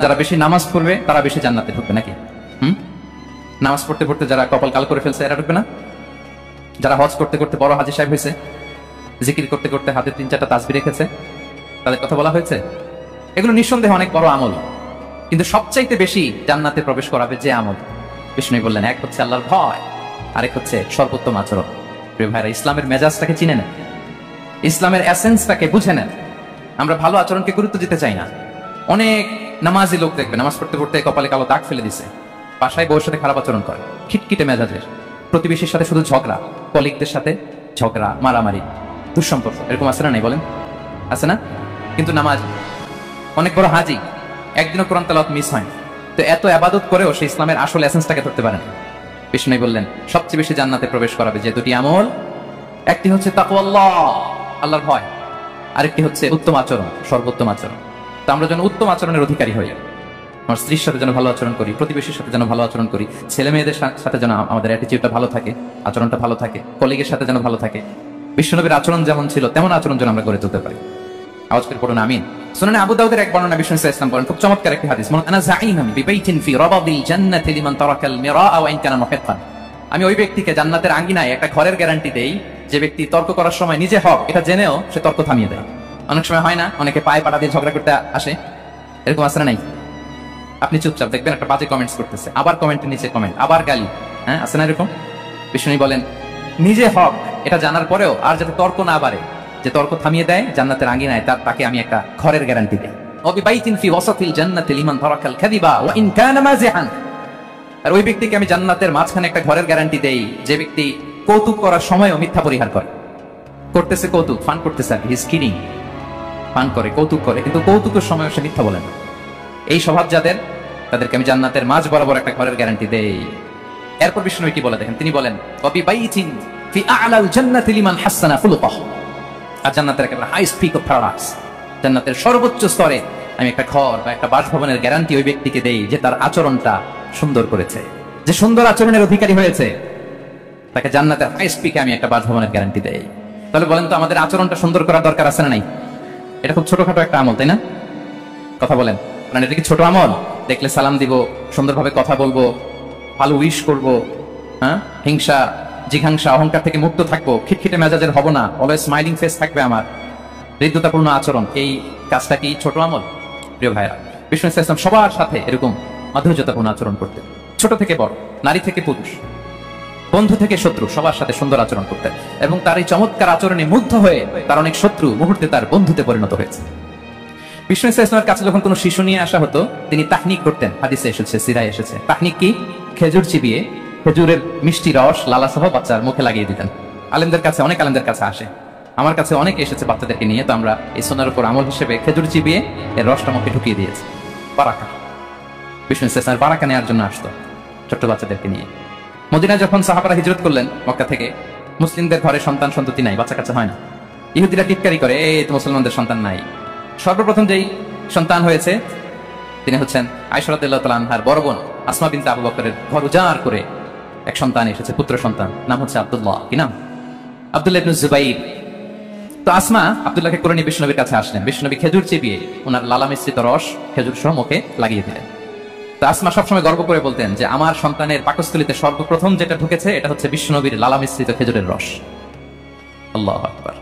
যারা বেশি নামাজ পড়বে তারা বেশি জান্নাতে ঢুকবে নাকি? নামাজ পড়তে পড়তে যারা কপাল কাল করে ফেলছে এরা ঢুকবে না? যারা হজ করতে করতে বড় হাজী সাহেব হয়েছে, জিকির করতে করতে হাতে 3-4টা তাসবিহ রেখেছে, তাদের কথা বলা হয়েছে? এগুলো নিঃসন্দেহে অনেক বড় আমল, কিন্তু সবচাইতে বেশি জান্নাতে প্রবেশ করাবে যে আমল, বিষ্ণু বললেন, এক হচ্ছে আল্লাহর ভয়, আরেক হচ্ছে সর্বোত্তম আচরণ। প্রিয় ভাইরা, ইসলামের মেজাজটাকে চিনে নেন, ইসলামের এসেন্সটাকে বুঝে নেন। আমরা ভালো আচরণকে গুরুত্ব দিতে চাই না। অনেক নামাজি লোক দেখবে নামাজ পড়তে পড়তে কপালে কালো দাগ ফেলে দিছে, বাসায় বউয়ের সাথে খারাপ আচরণ করে, খিটখিটে মেজাজের, প্রতিবেশীর সাথে শুধু ঝগড়া, কলিগদের সাথে ঝগড়া, মারামারি, দুঃসম্পর্ক, এরকম আছে না? নাই বলেন, আছে না? কিন্তু নামাজ, অনেক বড় হাজি, একদিনও কোরআন তেলাওয়াত মিস হয়। তো এত ইবাদত করেও সে ইসলামের আসল এসেন্সটাকে ধরতে পারেন। বিষ্ণু বললেন সবচেয়ে বেশি জান্নাতে প্রবেশ করাবে যে দুটি আমল, একটি হচ্ছে তাকওয়াল্লাহ, আল্লাহর ভয়, আরেকটি হচ্ছে উত্তম আচরণ, সর্বোত্তম আচরণ। তো আমরা যেন উত্তম আচরণের অধিকারী হই, আমার স্ত্রীর সাথে যেন ভালো আচরণ করি, প্রতিবেশীর সাথে যেন ভালো আচরণ করি, ছেলে মেয়েদের সাথে যেন আমাদের অ্যাটিটিউডটা ভালো থাকে, আচরণটা ভালো থাকে, কলিগের সাথে যেন ভালো থাকে। বিশ্বনবীর আচরণ যেমন ছিল তেমন আচরণ যেন আমরা গড়ে তুলতে পারি। আওয়াজ করে পড়ুন আমিন। সুনানে আবু দাউদের এক বর্ণনা বিষ্ণু সাল্লাল্লাহু আলাইহি ওয়াসাল্লাম বলেন, খুব চমৎকার একটি হাদিস, আনা যাঈমান বিবাইতিন ফি রাবাদিল জান্নাতি লিমান তারাকাল মিরাআ ওয়া ইন কানা মুহিqqan। আমি ওই ব্যক্তিকে জান্নাতের আঙ্গিনায় একটা ঘরের গ্যারান্টি দেই যে ব্যক্তি তর্ক করার সময় নিজে হক এটা জেনেও সে তর্ক থামিয়ে দেয়। অনেক সময় হয় না, অনেকে পায়ে পাটা দিয়ে ঝগড়া করতে আসে, এরকম আছে না নাই? আপনি চুপচাপ দেখবেন একটা বাজে কমেন্টস করতেছে, আবার কমেন্টের নিচে কমেন্ট, আবার গালি, হ্যাঁ আছে না এরকম? বিষ্ণু বলেন নিজে হক এটা জানার পরেও আর যাতে তর্ক না বাড়ে, যে তর্ক থামিয়ে দেয় জান্নাতের আঙ্গিনায়, তাকে আমি একটা ঘরের গ্যারান্টি দেই। ওয়াবিবাইতিন ফি ওয়াসাতিল জান্নাতি লিমান তারাকাল কাযিবা ওয়া ইন কানা মাযিহান। আর ওই ব্যক্তিকে আমি জান্নাতের মাঝখানে একটা ঘরের গ্যারান্টি দেই যে ব্যক্তি কৌতুক করার সময়ও মিথ্যা পরিহার করে। করতেছে কৌতুক, ফান করতেছে, হি ইজ কিডিং, ফান করে, কৌতুক করে, কিন্তু কৌতুকের সময়ও সে মিথ্যা বলে না। এই স্বভাব যাদের, তাদেরকে আমি জান্নাতের মাঝ বরাবর একটা ঘরের গ্যারান্টি দেই। এরপর বিষ্ণু কি বলে দেখেন, তিনি বলেন ওয়াবিবাইতিন ফি আ'লাল জান্নাতি লিমান হাসানা খুলুকাহু। আর জান্নাতের একেবারে হাইস্ট পিক অফ প্যারাডাইস, জান্নাতের সর্বোচ্চ স্তরে আমি একটা ঘর বা একটা বাসভবনের গ্যারান্টি ওই ব্যক্তিকে দেই যে তার আচরণটা সুন্দর করেছে, যে সুন্দর আচরণের অধিকারী হয়েছে, তাকে জান্নাতের হাইস্ট পিকে আমি একটা বাসভবনের গ্যারান্টি দেই। তাহলে বলেন তো আমাদের আচরণটা সুন্দর করার দরকার আছে না নাই? এটা খুব ছোটখাটো একটা আমল, তাই না? কথা বলেন, মানে এটা কি ছোট আমল? দেখলে সালাম দিব, সুন্দরভাবে কথা বলবো, ভালো উইশ করবো, হ্যাঁ, হিংসা জিঘাংসা অহংকার থেকে মুক্ত থাকবো, খিটখিটে মেজাজের হব না, অলওয়েজ স্মাইলিং ফেস থাকবে আমার, হৃদ্যতাপূর্ণ আচরণ, এই কাজটা কি ছোট আমল? প্রিয় ভাইরা, বিষ্ণু ইসলাম সবার সাথে এরকম মাধুর্যতাপূর্ণ আচরণ করতেন, ছোট থেকে বড়, নারী থেকে পুরুষ, বন্ধু থেকে শত্রু, সবার সাথে সুন্দর আচরণ করতেন। এবং তার এই চমৎকার আচরণে মুগ্ধ হয়ে তার অনেক শত্রু মুহূর্তে তার বন্ধুতে পরিণত হয়েছে। বিষ্ণু ইসলামের কাছে যখন কোনো শিশু নিয়ে আসা হতো, তিনি তাহনিক করতেন, হাদিসে এসেছে, সিরায় এসেছে। তাহনিক কি? খেজুর চিবিয়ে খেজুরের মিষ্টি রস লালা সহ বাচ্চার মুখে লাগিয়ে দিতেন। আলেমদের কাছে, অনেক আলেমদের কাছে আসে, আমার কাছে অনেকে এসেছে বাচ্চাদেরকে নিয়ে, তো আমরা এই সুন্নাহর উপর আমল হিসেবে খেজুর চিবিয়ে এর রসটা মুখে ঢুকিয়ে দিয়েছি। বারাকা, বিষ্ণু ইসলামের বারাকা নেওয়ার জন্য আসতো ছোট্ট বাচ্চাদেরকে নিয়ে। মদিনায় যখন সাহাবারা হিজরত করলেন মক্কা থেকে, মুসলিমদের ঘরে সন্তান সন্ততি নাই, বাচ্চা কাচ্চা হয় না, ইহুদিরা টিটকারি করে, এই তো মুসলমানদের সন্তান নাই। সর্বপ্রথম যেই সন্তান হয়েছে তিনি হচ্ছেন আয়েশা রাদিয়াল্লাহু তাআলা আনহার বড় বোন আসমা বিনতে আবু বকরের ঘর উজাড় করে এক সন্তান এসেছে, পুত্র সন্তান, নাম হচ্ছে আব্দুল্লাহ। কি নাম? আব্দুল্লাহ ইবনে জুবাইর। তো আসমা আব্দুল্লাহকে করে নিয়ে বিষ্ণুনবীর কাছে আসলেন। বিষ্ণুনবী খেজুর চিবিয়ে ওনার লালা মিশ্রিত রস খেজুর সহ মুখে লাগিয়ে দিলেন। তো আসমা সবসময় গর্ব করে বলতেন যে আমার সন্তানের পাকস্থলীতে সর্বপ্রথম যেটা ঢুকেছে এটা হচ্ছে বিষ্ণুনবীর লালা মিশ্রিত খেজুরের রস। আল্লাহু আকবার।